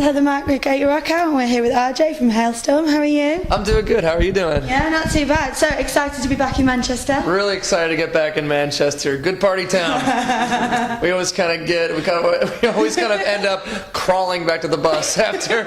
Heather Mark with GetYourRockOut, and we're here with RJ from Halestorm. How are you? I'm doing good. How are you doing? Yeah, not too bad. So excited to be back in Manchester. Really excited to get back in Manchester. Good party town. we always kind of end up crawling back to the bus after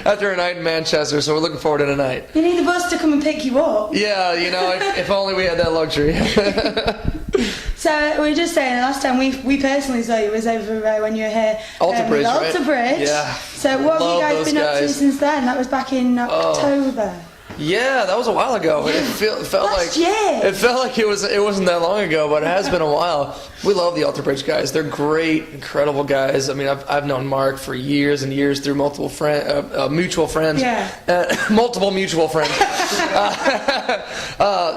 a night in Manchester. So we're looking forward to tonight. You need the bus to come and pick you up. Yeah, if only we had that luxury. So we were just saying, last time we personally saw you was over when you were here. Alter Bridge, right? Alter Bridge. Yeah. So what have you guys been up to since then? That was back in October. Yeah, that was a while ago. It felt Last year. It felt like it wasn't that long ago, but it has been a while. We love the Alter Bridge guys. They're great, incredible guys. I mean, I've known Mark for years and years through multiple mutual friends. Yeah. Multiple mutual friends.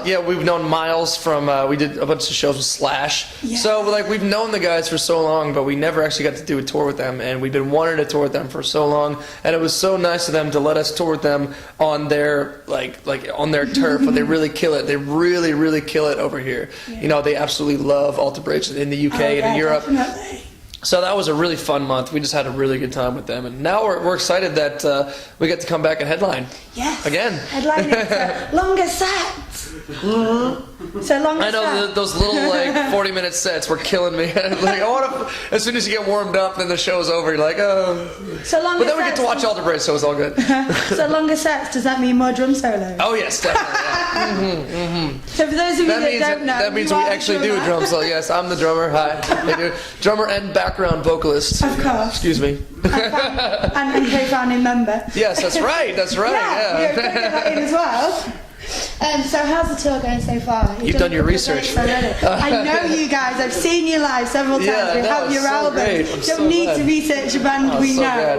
Yeah, we've known Miles from we did a bunch of shows with Slash. Yeah. So we've known the guys for so long, but we never actually got to do a tour with them, and we've been wanting to tour with them for so long, and it was so nice of them to let us tour with them on their on their turf, but they really kill it. They really, really kill it over here. Yeah. They absolutely love Alter Bridge in the UK and in Europe. Definitely. So that was a really fun month. We just had a really good time with them, and now we're excited that we get to come back and headline. Yes. Again. Headlining longer sets. Mm-hmm. So longer I know sets. those little 40-minute sets were killing me. As soon as you get warmed up, then the show's over. You're like, oh. So longer but then we get to watch Alter Bridge, so it's all good. So longer sets, does that mean more drum solos? Oh yes, definitely. Yeah. Mm-hmm. So for those of you that don't know, that means we actually do a drum solo. Yes, I'm the drummer. Hi, I do. Drummer and background vocalist. Of course. Excuse me. and co-founding member. Yes, that's right. That's right. Yeah. You're going to get that in as well. So how's the tour going so far? You've done your research. I know you guys. I've seen you live several times. We have your album. Don't need to research a band we know.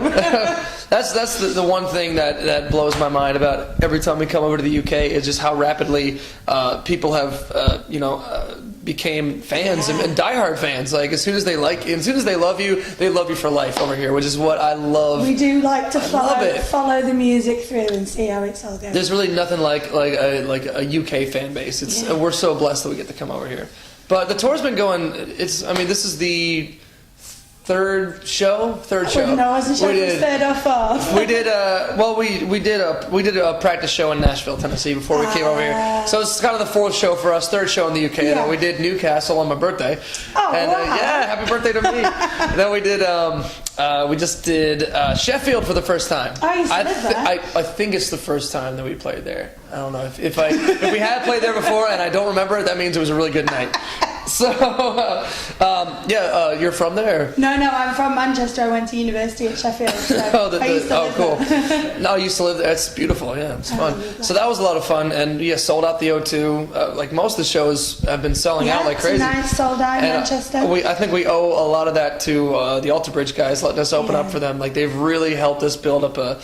That's the one thing that blows my mind about every time we come over to the UK is just how rapidly people have became fans and diehard fans. Like as soon as they love you for life over here, which is what I love. We do like to follow the music through and see how it's all going. There's really nothing like a UK fan base. We're so blessed that we get to come over here. But the tour's been going. This is the third show. No, I wasn't sure if it was third or fourth. We did a practice show in Nashville, Tennessee before we came over here. So it's kind of the fourth show for us, third show in the UK. Yeah. Then we did Newcastle on my birthday. Oh, and, wow. Yeah, happy birthday to me. Then we did we just did Sheffield for the first time. Oh, you said that. I think it's the first time that we played there. I don't know if we had played there before and I don't remember it. That means it was a really good night. So, you're from there? No, I'm from Manchester. I went to university at Sheffield. So I used to live cool. there. No, I used to live there. It's beautiful. Yeah, it's fun. So that was a lot of fun, and sold out the O2. Like most of the shows have been selling out like crazy. Tonight sold out in Manchester. I think we owe a lot of that to the Alter Bridge guys letting us open up for them. Like they've really helped us build up a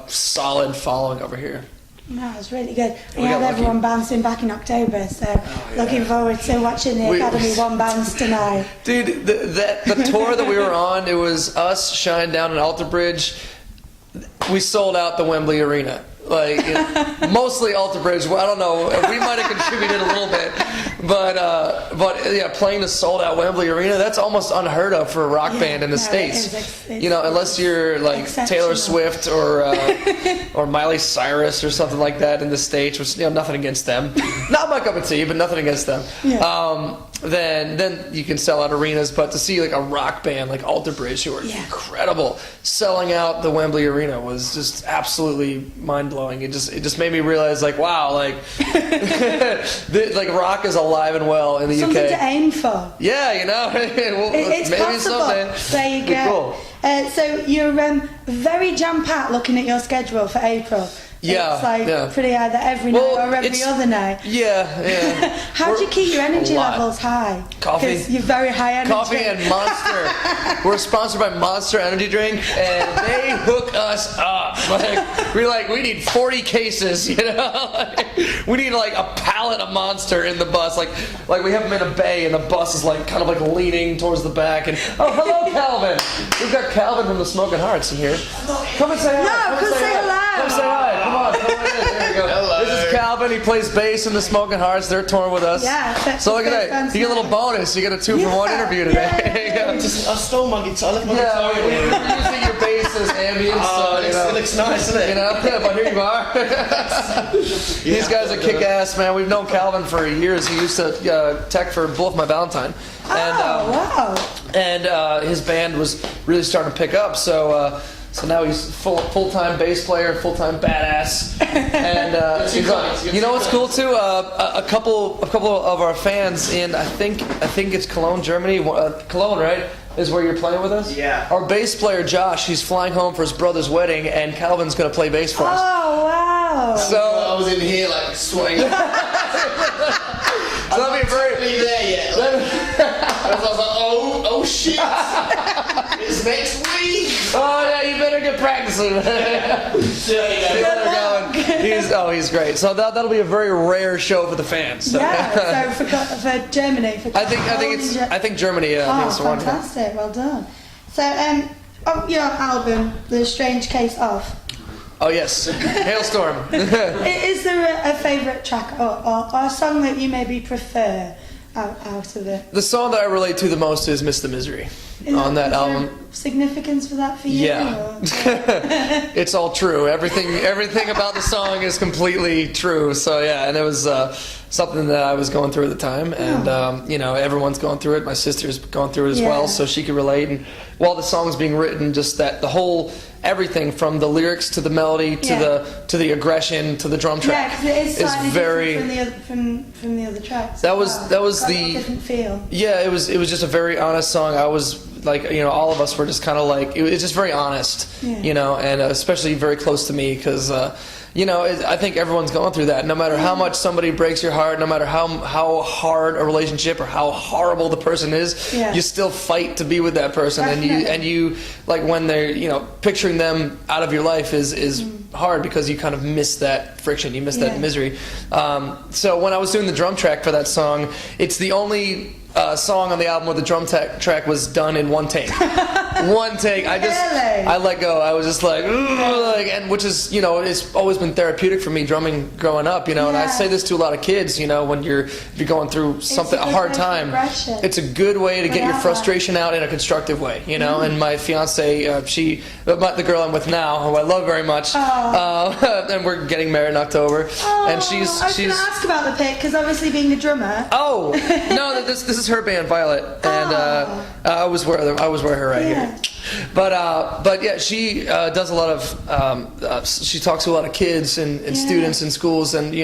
solid following over here. No, it's really good. We had everyone bouncing back in October, so looking forward to watching the Academy One bounce tonight. Dude, the tour that we were on, it was us, Shine Down, and Alter Bridge. We sold out the Wembley Arena. Mostly Alter Bridge. I don't know. We might have contributed a little bit, but playing the sold out Wembley Arena, that's almost unheard of for a rock band in the States. Unless you're like Taylor Swift or Miley Cyrus or something like that in the States, which nothing against them. Not my cup of tea, but nothing against them. Yeah. Then you can sell out arenas, but to see like a rock band like Alter Bridge, who are incredible, selling out the Wembley Arena was just absolutely mind blowing. It just made me realize wow, rock is alive and well in the UK. Something to aim for. Yeah, it's maybe possible. Someday. There you go. Cool. So you're very jam-packed looking at your schedule for April. It's pretty either every night or every other night. Yeah. How do you keep your energy levels high? Coffee. Because you're very high energy. Coffee and Monster. We're sponsored by Monster Energy Drink, and they hook us up. We need 40 cases, we need a pallet of Monster in the bus. Like we have them in a bay, and the bus is kind of leaning towards the back. And hello, Calvin. We've got Calvin from the Smoking Hearts in here. Come and say hi. No, come say hello. Come say hi. Come on, there you go. Hello. This is Calvin. He plays bass in the Smoking Hearts. They're touring with us. Yeah. So look at that. You get a little bonus. You get a 2-for-1 interview today. I stole my guitar. I left my guitar. We're using your bass says ambient, so it looks nice, doesn't it? You know, but here you are. These guys are kick-ass, man. We've known Calvin for years. He used to tech for Bullet My Valentine. And, wow. And his band was really starting to pick up, so now he's full-time bass player, full-time badass. And you know what's cool too? A couple of our fans in I think it's Cologne, Germany. Cologne, right? Is where you're playing with us? Yeah. Our bass player Josh, he's flying home for his brother's wedding, and Calvin's gonna play bass for us. Oh wow! So I was in here like sweating. So that'll be very. There yet. I was like, oh shit! It's next week. Oh yeah, you better get practicing. He's great. So that'll be a very rare show for the fans. So. Yeah. So for Germany. I think Germany. I think it's the one. Fantastic. Well done. So of your album, The Strange Case of. Oh yes, Halestorm. Is there a favourite track or a song that you maybe prefer out of it? The song that I relate to the most is "Miss the Misery" on that album. Significance for that for you? Yeah. It's all true. Everything about the song is completely true. So yeah, and it was something that I was going through at the time, and everyone's going through it. My sister's going through it as well, so she could relate. And while the song's being written, just that the whole everything from the lyrics to the melody to the aggression to the drum track because it is slightly very different from the other tracks. That was the different feel. Yeah, it was just a very honest song. I was like, all of us were just kind of like, it was just very honest, and especially very close to me because. I think everyone's going through that. No matter how much somebody breaks your heart, no matter how hard a relationship or how horrible the person is, you still fight to be with that person. Definitely. And you like when they're picturing them out of your life is hard because you kind of miss that friction, you miss that misery. So when I was doing the drum track for that song, it's the only song on the album where the drum track was done in one take. One take. I let go. I was just like, and which is, it's always been therapeutic for me drumming growing up, and I say this to a lot of kids, when you're going through a hard time. It's a good way to get your frustration out in a constructive way, and my fiance, the girl I'm with now, who I love very much, and we're getting married in October, and she's. I was going to ask about the pick because obviously being a drummer. Oh no, this is her band, Violet, and I was with her right here. But yeah, she does a lot of. She talks to a lot of kids and students in schools, and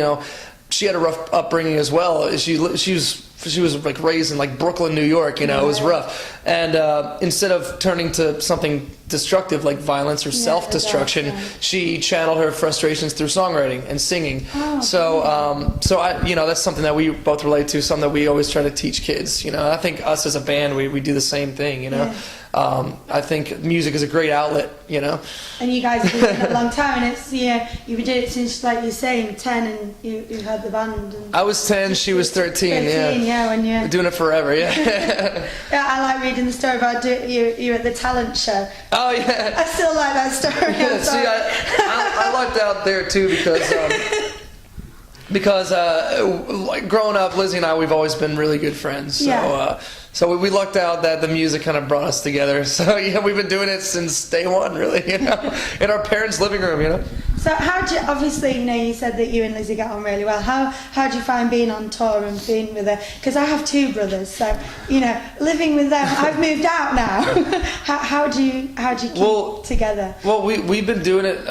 she had a rough upbringing as well. She was like raised in like Brooklyn, New York. It was rough, and instead of turning to something destructive like violence or self-destruction, she channeled her frustrations through songwriting and singing. So I, that's something that we both relate to. Something that we always try to teach kids. I think us as a band, we do the same thing. I think music is a great outlet. And you guys have been doing it a long time, and it's you've been doing it since, like you're saying, 10, and you had the band. And I was 10, she was 13. When you're doing it forever. Yeah, I like reading the story about you at the talent show. Oh yeah, I still like that story. See, I lucked out there too because like growing up, Lizzie and I, we've always been really good friends. So so we lucked out that the music kind of brought us together. So we've been doing it since day one, really. In our parents' living room. So how do you, obviously, you said that you and Lizzie get on really well. How do you find being on tour and being with her? Because I have 2 brothers, so living with them. I've moved out now. how do you keep together? Well, we've been doing it.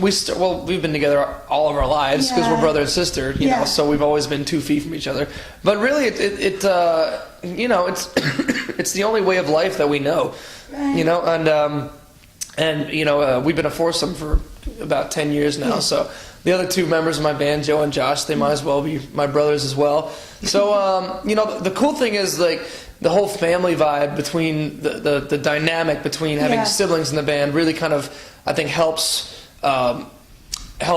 We've been together all of our lives because we're brother and sister. So we've always been 2 feet from each other. But really, it's it's the only way of life that we know. Right. And we've been a foursome for about 10 years now. So the other 2 members of my band, Joe and Josh, they might as well be my brothers as well. So the cool thing is like the whole family vibe between the dynamic between having siblings in the band really kind of, I think, helps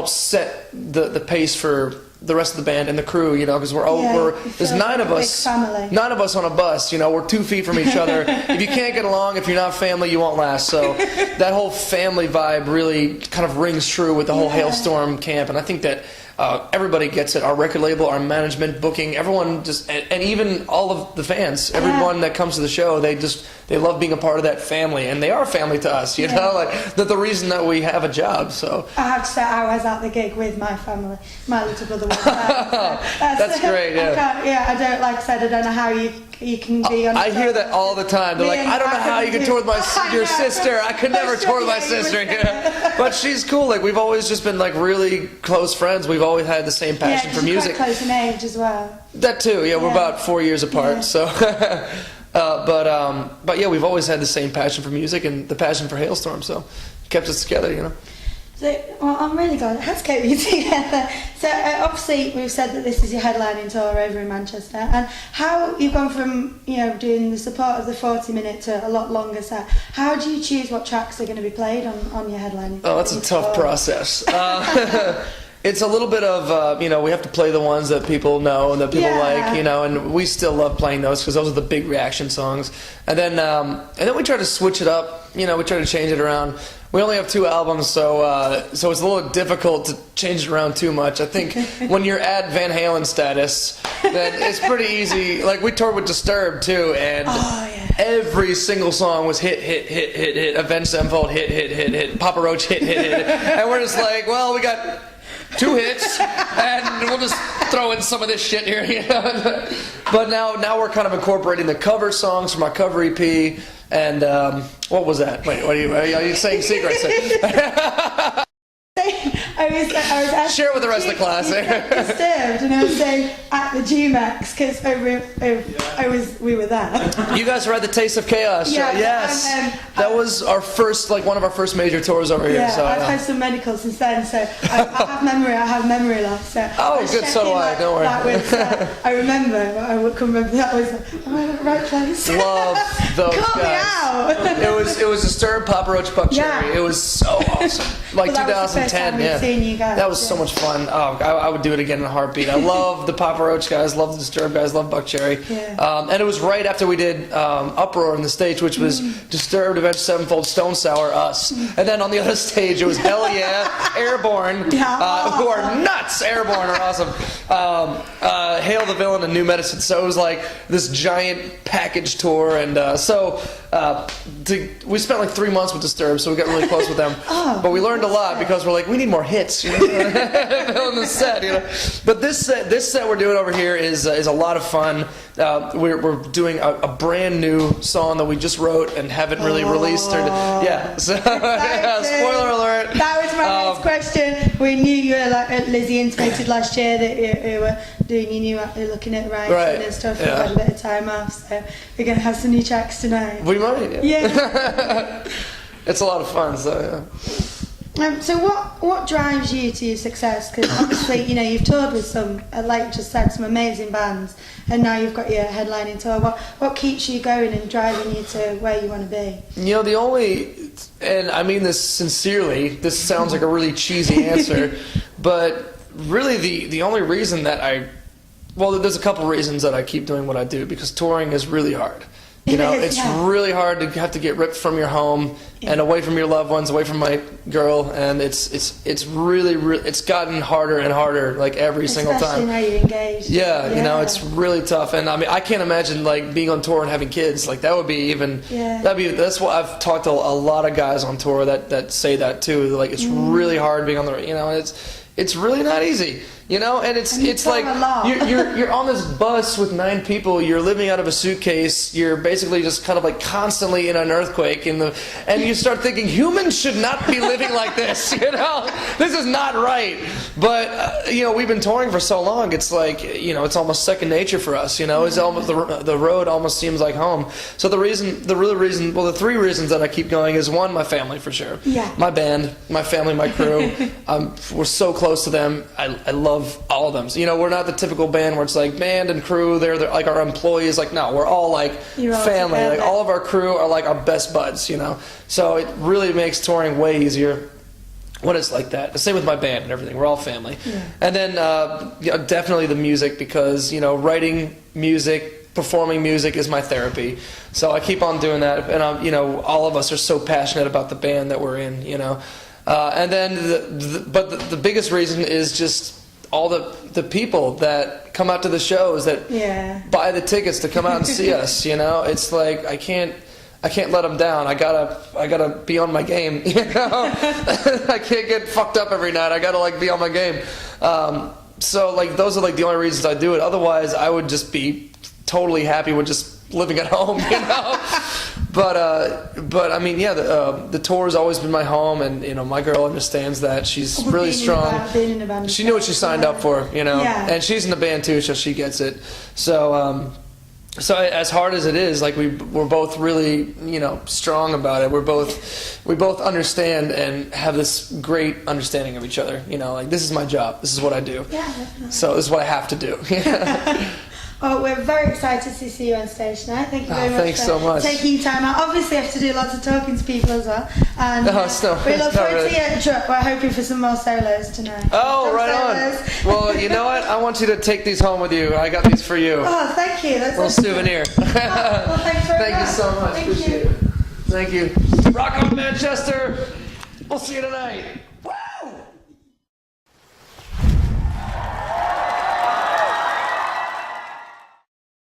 set the pace for the rest of the band and the crew, because there's 9 of us, 9 of us on a bus, we're 2 feet from each other. If you can't get along, if you're not family, you won't last. So that whole family vibe really kind of rings true with the whole Halestorm camp, and I think that everybody gets it. Our record label, our management, booking, everyone just, and even all of the fans, everyone that comes to the show, they love being a part of that family, and they are family to us, you know, like the reason that we have a job. So I have to say, I was at the gig with my family. My little brother was there. So that's great. Yeah. I don't, like I said, I don't know how you can be on. I hear that all the time. They're like, I don't know how you can tour with your sister. I could never tour with my sister. Yeah. But she's cool. Like, we've always just been like really close friends. We've always had the same passion for music. Quite close in age as well. That too. Yeah, we're about 4 years apart. Yeah. So, but yeah, we've always had the same passion for music and the passion for Halestorm. So, kept us together. You know. So, well, I'm really glad it has kept you together. So, obviously, we've said that this is your headlining tour over in Manchester, and how you've gone from, you know, doing the support of the 40-minute to a lot longer set. How do you choose what tracks are going to be played on your headlining? Oh, that's a tough process. It's a little bit of, you know, we have to play the ones that people know and that people like, you know, and we still love playing those because those are the big reaction songs. And then we try to switch it up, you know, we try to change it around. We only have 2 albums, so it's a little difficult to change it around too much. I think when you're at Van Halen status, then it's pretty easy. Like, we toured with Disturbed too, and every single song was hit, hit, hit, hit, hit. Avenged Sevenfold, hit, hit, hit, hit. Papa Roach, hit, hit, hit. And we're just like, well, we got 2 hits, and we'll just throw in some of this shit here, you know. But now we're kind of incorporating the cover songs from our cover EP. And what was that? Wait, are you saying secrets? I was asking, share it with the rest of the class. Disturbed, and I was saying at the GMAX because we were there. You guys were at the Taste of Chaos show. Yes, that was our first, like one of our first major tours over here. So, I've had some medical since then, so I have memory loss. So good. So do I. Don't worry. That was, I remember. I can remember that was. Am I at the right place? Love those Call guys. me out. It was Disturbed, Papa Roach, Buck Cherry. It was so awesome. Like 2010. Yeah. You guys, that was so much fun. Oh, I would do it again in a heartbeat. I love the Papa Roach guys, love the Disturbed guys, love Buck Cherry. Yeah. And it was right after we did Uproar in the States, which was Disturbed, Avenged Sevenfold, Stone Sour, us. And then on the other stage, it was Hell Yeah, Airborne, who are nuts. Airborne are awesome. Hail the Villain and New Medicine. So it was like this giant package tour. And we spent like 3 months with Disturbed, so we got really close with them. But we learned a lot because we're like, we need more hits, you know, on the set, you know. But this set we're doing over here is a lot of fun. We're doing a brand new song that we just wrote and haven't really released. So spoiler alert. That was my next question. We knew you were like Lizzie intimated last year that you were doing. You were looking at writing and stuff. Yeah. Had a bit of time off, so we're gonna have some new tracks tonight. We might. Yeah. It's a lot of fun. So. Yeah. So what drives you to your success? Because obviously, you know, you've toured with some, like you just said, some amazing bands, and now you've got your headlining tour. What keeps you going and driving you to where you want to be? You know, the only, and I mean this sincerely, this sounds like a really cheesy answer, but really the only reason that there's a couple reasons that I keep doing what I do, because touring is really hard. You know, it's really hard to have to get ripped from your home and away from your loved ones, away from my girl, and it's really it's gotten harder and harder like every single time. Especially now you're engaged. Yeah, you know, it's really tough, and I mean, I can't imagine like being on tour and having kids. Like that would be even. That's what I've talked to a lot of guys on tour that say that too. Like it's really hard being on the, you know, and it's really not easy. You know, and it's like you're on this bus with 9 people. You're living out of a suitcase. You're basically just kind of like constantly in an earthquake and you start thinking humans should not be living like this. You know, this is not right. But you know, we've been touring for so long. It's like, you know, it's almost second nature for us. You know, it's almost the road almost seems like home. So the 3 reasons that I keep going is 1, my family for sure. Yeah. My band, my family, my crew. We're so close to them. I love all of them. So, you know, we're not the typical band where it's like band and crew, they're like our employees. Like, no, we're all like family. Like all of our crew are like our best buds, you know. So it really makes touring way easier when it's like that. The same with my band and everything. We're all family. Yeah. And then definitely the music, because, you know, writing music, performing music is my therapy. So I keep on doing that. And, you know, all of us are so passionate about the band that we're in, you know. And then, but the biggest reason is just all the people that come out to the shows that Yeah. buy the tickets to come out and see us. You know, it's like I can't let them down. I gotta be on my game. You know, I can't get fucked up every night. I gotta like be on my game. So like those are like the only reasons I do it. Otherwise, I would just be totally happy with just living at home. You know. But I mean, yeah, the tour has always been my home, and you know, my girl understands that. She's really strong. Being in a band She knew what she signed up for, you know, Yeah. and she's in the band too, so she gets it. So, so as hard as it is, like we're both really, you know, strong about it. We both understand and have this great understanding of each other. You know, like this is my job. This is what I do. Yeah, definitely. So this is what I have to do. Oh, we're very excited to see you on stage tonight. Thank you very much thanks for so much. taking time out. Obviously, you have to do lots of talking to people as well. And No, we it's look not forward really. to your trip. We're hoping for some more solos tonight. Oh, Some right solos. on. Well, you know what? I want you to take these home with you. I got these for you. Oh, thank you. That's Little awesome. souvenir. Oh, well, thanks very Thank you much. so much. Thank Appreciate you. it. Thank you. Rock on, Manchester. We'll see you tonight. Woo!